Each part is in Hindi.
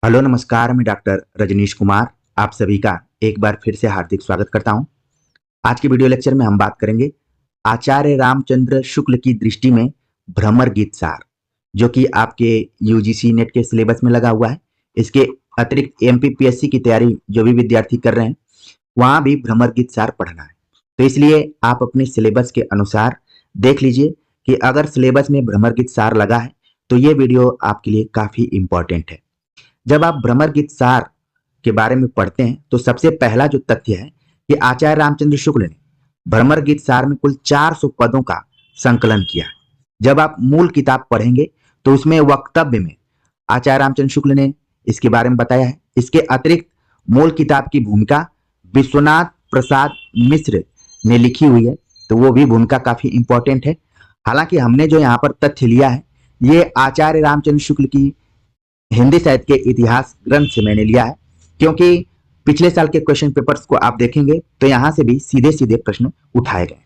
हेलो नमस्कार, मैं डॉक्टर रजनीश कुमार आप सभी का एक बार फिर से हार्दिक स्वागत करता हूं। आज के वीडियो लेक्चर में हम बात करेंगे आचार्य रामचंद्र शुक्ल की दृष्टि में भ्रमर गीत सार, जो कि आपके यूजीसी नेट के सिलेबस में लगा हुआ है। इसके अतिरिक्त एमपीपीएससी की तैयारी जो भी विद्यार्थी कर रहे हैं वहां भी भ्रमर गीत सार पढ़ना है। तो इसलिए आप अपने सिलेबस के अनुसार देख लीजिए कि अगर सिलेबस में भ्रमर गीत सार लगा है तो ये वीडियो आपके लिए काफी इंपॉर्टेंट है। जब आप भ्रमर गीत सार के बारे में पढ़ते हैं तो सबसे पहला जो तथ्य है कि आचार्य रामचंद्र शुक्ल ने भ्रमर गीत सार में कुल 400 पदों का संकलन किया है। जब आप मूल किताब पढ़ेंगे तो उसमें वक्तव्य में आचार्य रामचंद्र शुक्ल ने इसके बारे में बताया है। इसके अतिरिक्त मूल किताब की भूमिका विश्वनाथ प्रसाद मिश्र ने लिखी हुई है, तो वो भी भूमिका काफी इंपॉर्टेंट है। हालांकि हमने जो यहाँ पर तथ्य लिया है ये आचार्य रामचंद्र शुक्ल की हिंदी साहित्य के इतिहास ग्रंथ से मैंने लिया है, क्योंकि पिछले साल के क्वेश्चन पेपर्स को आप देखेंगे तो यहाँ से भी सीधे सीधे प्रश्न उठाए गए।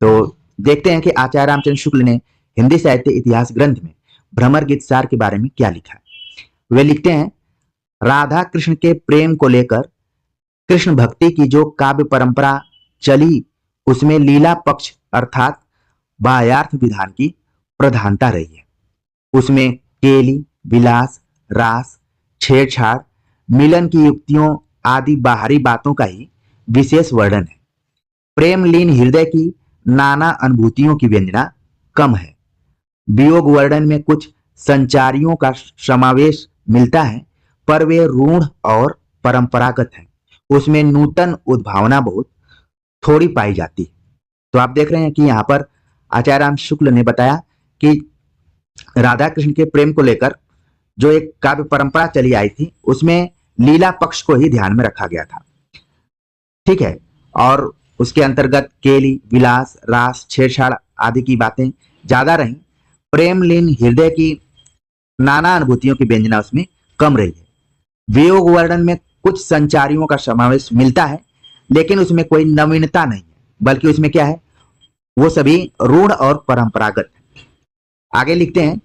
तो देखते हैं कि आचार्य रामचंद्र शुक्ल ने हिंदी साहित्य इतिहास ग्रंथ में भ्रमर गीत सार के बारे में क्या लिखा है। वे लिखते हैं, राधा कृष्ण के प्रेम को लेकर कृष्ण भक्ति की जो काव्य परंपरा चली उसमें लीला पक्ष अर्थात बाह्यार्थ विधान की प्रधानता रही है। उसमें केली, विलास, रास, छेड़छाड़, मिलन की युक्तियों आदि बाहरी बातों का ही विशेष वर्णन है। प्रेम लीन हृदय की नाना अनुभूतियों की व्यंजना कम है। वियोग वर्णन में कुछ संचारियों का समावेश मिलता है, पर वे रूढ़ और परंपरागत हैं। उसमें नूतन उद्भावना बहुत थोड़ी पाई जाती है। तो आप देख रहे हैं कि यहाँ पर आचार्य राम शुक्ल ने बताया कि राधा कृष्ण के प्रेम को लेकर जो एक काव्य परंपरा चली आई थी उसमें लीला पक्ष को ही ध्यान में रखा गया था। ठीक है, और उसके अंतर्गत केली, विलास, रास, छेड़छाड़ आदि की बातें ज्यादा रही। प्रेम लीन हृदय की नाना अनुभूतियों की व्यंजना उसमें कम रही है। वियोग वर्णन में कुछ संचारियों का समावेश मिलता है, लेकिन उसमें कोई नवीनता नहीं है, बल्कि उसमें क्या है, वो सभी रूढ़ और परंपरागत है। आगे लिखते हैं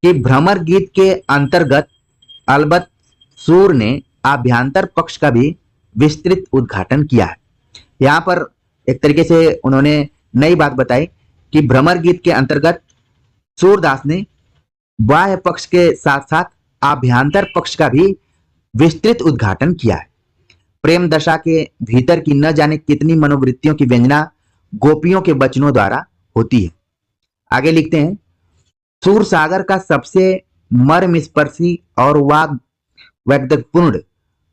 कि भ्रमर गीत के अंतर्गत अलबत्त सूर ने आभ्यंतर पक्ष का भी विस्तृत उद्घाटन किया है। यहाँ पर एक तरीके से उन्होंने नई बात बताई कि भ्रमर गीत के अंतर्गत सूरदास ने बाह्य पक्ष के साथ साथ आभ्यंतर पक्ष का भी विस्तृत उद्घाटन किया है। प्रेम दशा के भीतर की न जाने कितनी मनोवृत्तियों की व्यंजना गोपियों के वचनों द्वारा होती है। आगे लिखते हैं, सूर सागर का सबसे मर्म स्पर्शी और वाग वैदकपूर्ण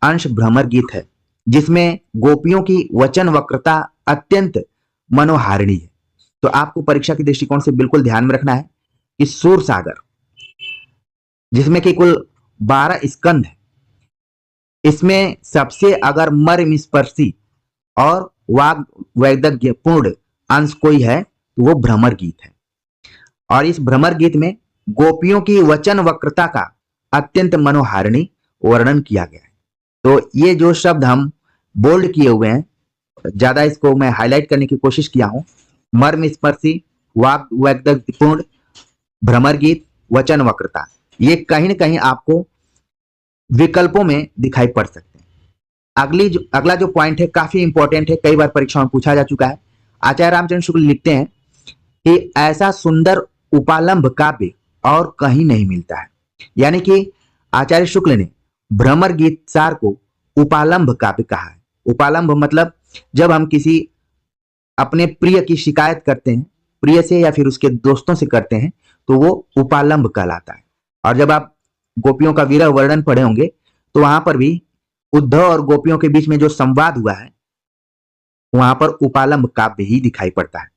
अंश भ्रमर गीत है, जिसमें गोपियों की वचन वक्रता अत्यंत मनोहारिणी है। तो आपको परीक्षा के दृष्टिकोण से बिल्कुल ध्यान में रखना है कि सूर सागर, जिसमें कि कुल 12 स्कंद है, इसमें सबसे अगर मर्म स्पर्शी और वाग वैदज्ञ पूर्ण अंश कोई है तो वो भ्रमर गीत है। और इस भ्रमर गीत में गोपियों की वचन वक्रता का अत्यंत मनोहारिणी वर्णन किया गया है। तो ये जो शब्द हम बोल्ड किए हुए हैं, ज्यादा इसको मैं हाईलाइट करने की कोशिश किया हूं, मर्म स्पर्शी, वाग वैदज्ञपूर्ण, भ्रमर गीत, वचन वक्रता, ये कहीं ना कहीं आपको विकल्पों में दिखाई पड़ सकते हैं। अगला जो पॉइंट है काफी इंपॉर्टेंट है, कई बार परीक्षाओं में पूछा जा चुका है। आचार्य रामचंद्र शुक्ल लिखते हैं कि ऐसा सुंदर उपालंभ काव्य और कहीं नहीं मिलता है। यानी कि आचार्य शुक्ल ने भ्रमर गीत सार को उपालंभ काव्य कहा है। उपालंभ मतलब जब हम किसी अपने प्रिय की शिकायत करते हैं, प्रिय से या फिर उसके दोस्तों से करते हैं, तो वो उपालंभ कहलाता है। और जब आप गोपियों का विरह वर्णन पढ़े होंगे तो वहां पर भी उद्धव और गोपियों के बीच में जो संवाद हुआ है वहां पर उपालंभ काव्य ही दिखाई पड़ता है।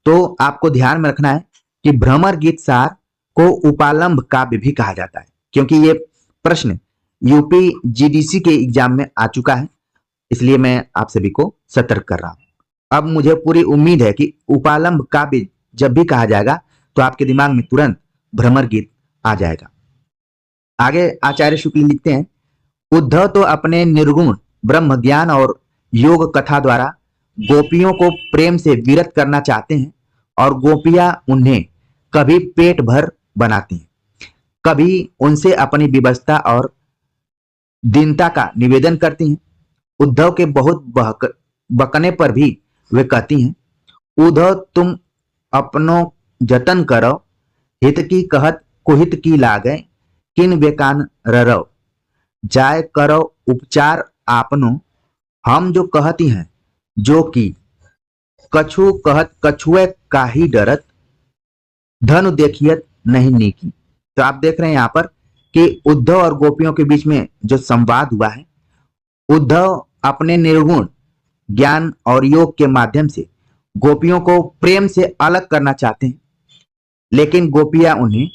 तो आपको ध्यान में रखना है कि भ्रमर गीत सार को उपालंभ काव्य भी कहा जाता है, क्योंकि ये प्रश्न यूपी जीडीसी के एग्जाम में आ चुका है, इसलिए मैं आप सभी को सतर्क कर रहा हूं। अब मुझे पूरी उम्मीद है कि उपालंभ काव्य जब भी कहा जाएगा तो आपके दिमाग में तुरंत भ्रमर गीत आ जाएगा। आगे आचार्य शुक्ल लिखते हैं, उद्धव तो अपने निर्गुण ब्रह्म ज्ञान और योग कथा द्वारा गोपियों को प्रेम से विरत करना चाहते हैं, और गोपियां उन्हें कभी पेट भर बनाती हैं, कभी उनसे अपनी विवशता और दीनता का निवेदन करती हैं। उद्धव के बहुत बकने पर भी वे कहती हैं, उद्धव तुम अपनो जतन करो, हित की कहत कुहित की लागै, किन बेकान ररो, जाय करो उपचार आपनो, हम जो कहती हैं जो की, कछु कहत कछुए काही डरत, धनु देखियत नहीं नीकी। तो आप देख रहे हैं यहाँ पर कि उद्धव और गोपियों के बीच में जो संवाद हुआ है, उद्धव अपने निर्गुण ज्ञान और योग के माध्यम से गोपियों को प्रेम से अलग करना चाहते हैं, लेकिन गोपियां उन्हें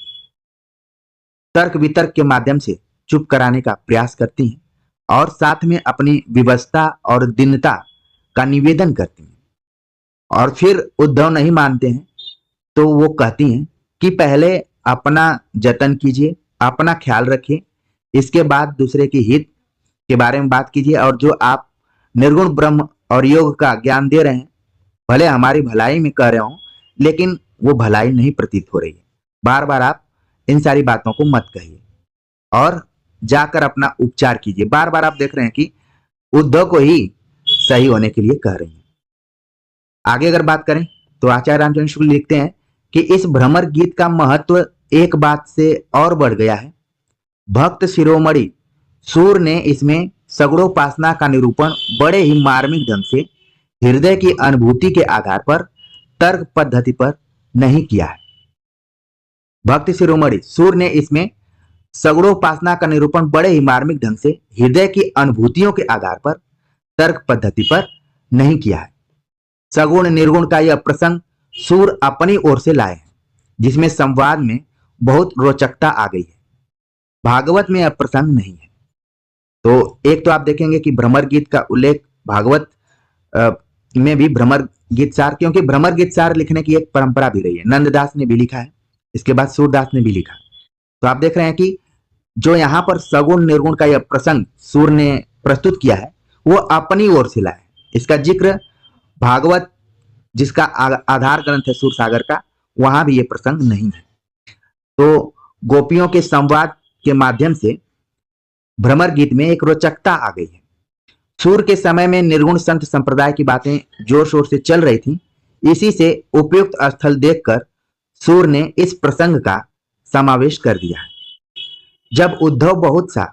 तर्क वितर्क के माध्यम से चुप कराने का प्रयास करती हैं और साथ में अपनी विवशता और दीनता का निवेदन करती हैं। और फिर उद्धव नहीं मानते हैं तो वो कहती हैं कि पहले अपना जतन कीजिए, अपना ख्याल रखिए, इसके बाद दूसरे के हित के बारे में बात कीजिए, और जो आप निर्गुण ब्रह्म और योग का ज्ञान दे रहे हैं, भले हमारी भलाई में कह रहे हो, लेकिन वो भलाई नहीं प्रतीत हो रही है। बार बार आप इन सारी बातों को मत कहिए और जाकर अपना उपचार कीजिए। बार बार आप देख रहे हैं कि उद्धव को ही सही होने के लिए कह रही हैं। आगे अगर बात करें तो आचार्य रामचंद्र शुक्ल लिखते हैं कि इस भ्रमर गीत का महत्व एक बात से और बढ़ गया है। भक्त शिरोमणि सूर ने इसमें सगुणोपासना का निरूपण बड़े ही मार्मिक ढंग से हृदय की अनुभूति के आधार पर तर्क पद्धति पर नहीं किया है। भक्त शिरोमणि सूर ने इसमें सगुणोपासना का निरूपण बड़े ही मार्मिक ढंग से हृदय की अनुभूतियों के आधार पर तर्क पद्धति पर नहीं किया है। सगुण निर्गुण का यह प्रसंग सूर अपनी ओर से लाए हैं, जिसमें संवाद में बहुत रोचकता आ गई है। भागवत में यह प्रसंग नहीं है। तो एक तो आप देखेंगे कि भ्रमर गीत का उल्लेख भागवत में भी भ्रमर गीत सार, क्योंकि भ्रमर गीत सार लिखने की एक परंपरा भी रही है। नंददास ने भी लिखा है, इसके बाद सूरदास ने भी लिखा। तो आप देख रहे हैं कि जो यहाँ पर सगुण निर्गुण का यह प्रसंग सूर ने प्रस्तुत किया है, वो अपनी ओर से लाया है। इसका जिक्र भागवत, जिसका आधार ग्रंथ है सूर सागर का, वहां भी ये प्रसंग नहीं है। तो गोपियों के संवाद के माध्यम से भ्रमर गीत में एक रोचकता आ गई है। सूर के समय में निर्गुण संत संप्रदाय की बातें जोर शोर से चल रही थी। इसी से उपयुक्त स्थल देखकर सूर ने इस प्रसंग का समावेश कर दिया है। जब उद्धव बहुत सा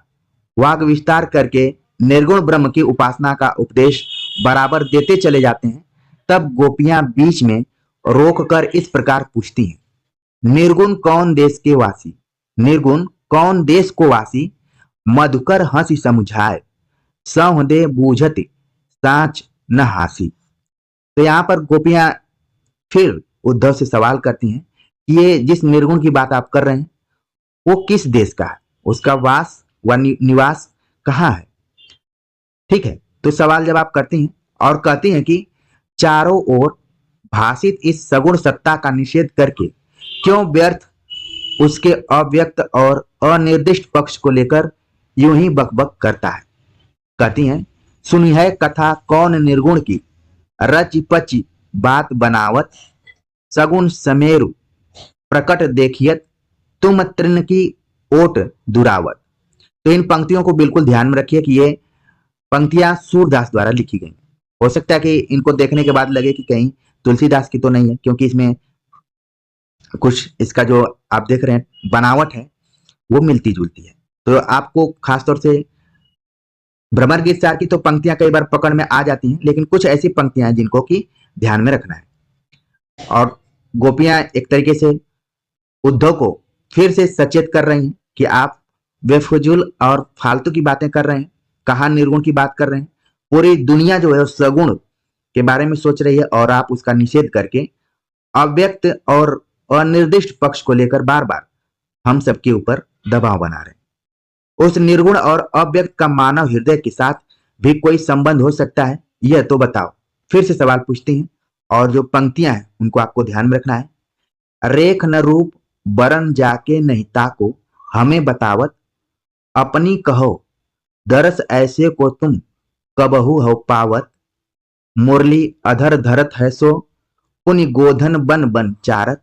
वाग विस्तार करके निर्गुण ब्रह्म की उपासना का उपदेश बराबर देते चले जाते हैं, तब गोपियां बीच में रोककर इस प्रकार पूछती हैं, निर्गुण कौन देश के वासी, निर्गुण कौन देश को वासी, मधुकर हंसी समुझाए, सहदे बूझत साच न हासी। तो यहाँ पर गोपियां फिर उद्धव से सवाल करती हैं कि ये जिस निर्गुण की बात आप कर रहे हैं वो किस देश का है, उसका वास व निवास कहाँ है। ठीक है, तो सवाल जब आप करती हैं और कहती हैं कि चारों ओर भाषित इस सगुण सत्ता का निषेध करके क्यों व्यर्थ उसके अव्यक्त और अनिर्दिष्ट पक्ष को लेकर यूं ही बकबक करता है। कहती हैं, सुनी है कथा कौन निर्गुण की, रचि पचि बात बनावत, सगुण समेरु प्रकट देखियत, तुम तृण की ओट दुरावत। तो इन पंक्तियों को बिल्कुल ध्यान में रखिए कि ये पंक्तियां सूरदास द्वारा लिखी गई। हो सकता है कि इनको देखने के बाद लगे कि कहीं तुलसीदास की तो नहीं है, क्योंकि इसमें कुछ इसका जो आप देख रहे हैं बनावट है वो मिलती जुलती है। तो आपको खासतौर से भ्रमर गीत सार की तो पंक्तियां कई बार पकड़ में आ जाती हैं, लेकिन कुछ ऐसी पंक्तियां हैं जिनको कि ध्यान में रखना है। और गोपियां एक तरीके से उद्धव को फिर से सचेत कर रही हैं कि आप बेफजूल और फालतू की बातें कर रहे हैं, कहाँ निर्गुण की बात कर रहे हैं। पूरी दुनिया जो है सगुण के बारे में सोच रही है और आप उसका निषेध करके अव्यक्त और अनिर्दिष्ट पक्ष को लेकर बार बार हम सबके ऊपर दबाव बना रहे हैं। उस निर्गुण और अव्यक्त का मानव हृदय के साथ भी कोई संबंध हो सकता है, यह तो बताओ। फिर से सवाल पूछती हैं और जो पंक्तियां हैं उनको आपको ध्यान में रखना है। रेख न रूप बरन जाके नहीं ताको, हमें बतावत अपनी कहो, दरस ऐसे को तुम कबहू हो पावत, मुरली अधर धरत है सो पुनि गोधन बन बन चारत,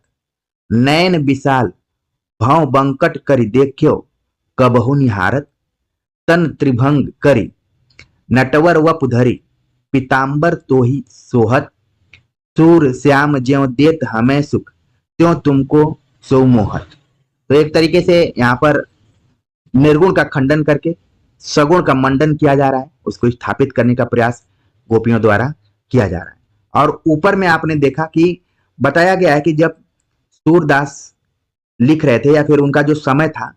नैन विशाल भाव बंकट करि देखियो कबहू निहारत, तन त्रिभंग करी, नटवर वप धरी, पीताम्बर तोहि सोहत, सूर श्याम ज्यों देत हमें सुख, त्यों तुमको सो मोहत। तो एक तरीके से यहाँ पर निर्गुण का खंडन करके सगुण का मंडन किया जा रहा है, उसको स्थापित करने का प्रयास गोपियों द्वारा किया जा रहा है। और ऊपर में आपने देखा कि बताया गया है कि जब सूरदास लिख रहे थे या फिर उनका जो समय था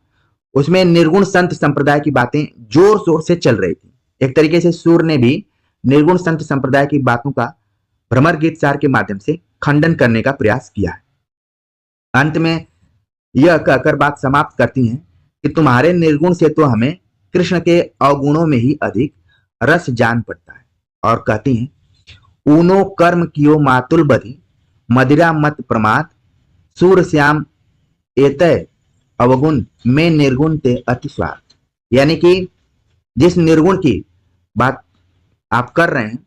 उसमें निर्गुण संत संप्रदाय की बातें जोर शोर से चल रही थी। एक तरीके से सूर ने भी निर्गुण संत संप्रदाय की बातों का भ्रमर गीत सार के माध्यम से खंडन करने का प्रयास किया है। अंत में यह कहकर बात समाप्त करती हैं कि तुम्हारे निर्गुण से तो हमें कृष्ण के अवगुणों में ही अधिक रस जान पड़ता है। और कहती हैं ऊनो कर्म कियो मातुल बधि, मदिरा मत प्रमाद, सूर श्याम एतय अवगुण में निर्गुण ते अति स्वार्थ। यानी कि जिस निर्गुण की बात आप कर रहे हैं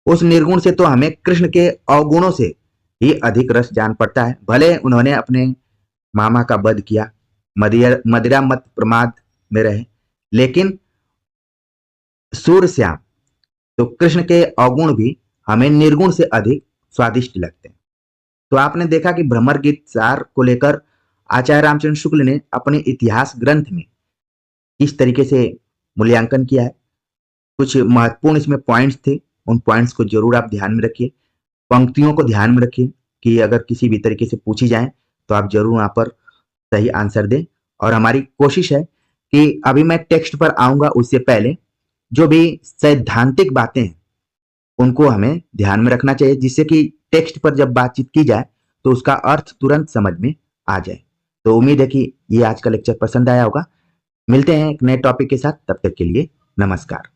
उस निर्गुण से तो हमें कृष्ण के अवगुणों से ही अधिक रस जान पड़ता है। भले उन्होंने अपने मामा का वध किया, मदिरा मत प्रमाद में रहे, लेकिन सूर श्याम तो कृष्ण के अवगुण भी हमें निर्गुण से अधिक स्वादिष्ट लगते हैं। तो आपने देखा कि भ्रमर गीत सार को लेकर आचार्य रामचंद्र शुक्ल ने अपने इतिहास ग्रंथ में किस तरीके से मूल्यांकन किया है। कुछ महत्वपूर्ण इसमें पॉइंट्स थे, उन पॉइंट्स को जरूर आप ध्यान में रखिए, पंक्तियों को ध्यान में रखिए कि अगर किसी भी तरीके से पूछी जाए तो आप जरूर वहां पर सही आंसर दें। और हमारी कोशिश है कि अभी मैं टेक्स्ट पर आऊंगा उससे पहले जो भी सैद्धांतिक बातें हैं उनको हमें ध्यान में रखना चाहिए, जिससे कि टेक्स्ट पर जब बातचीत की जाए तो उसका अर्थ तुरंत समझ में आ जाए। तो उम्मीद है कि ये आज का लेक्चर पसंद आया होगा। मिलते हैं एक नए टॉपिक के साथ, तब तक के लिए नमस्कार।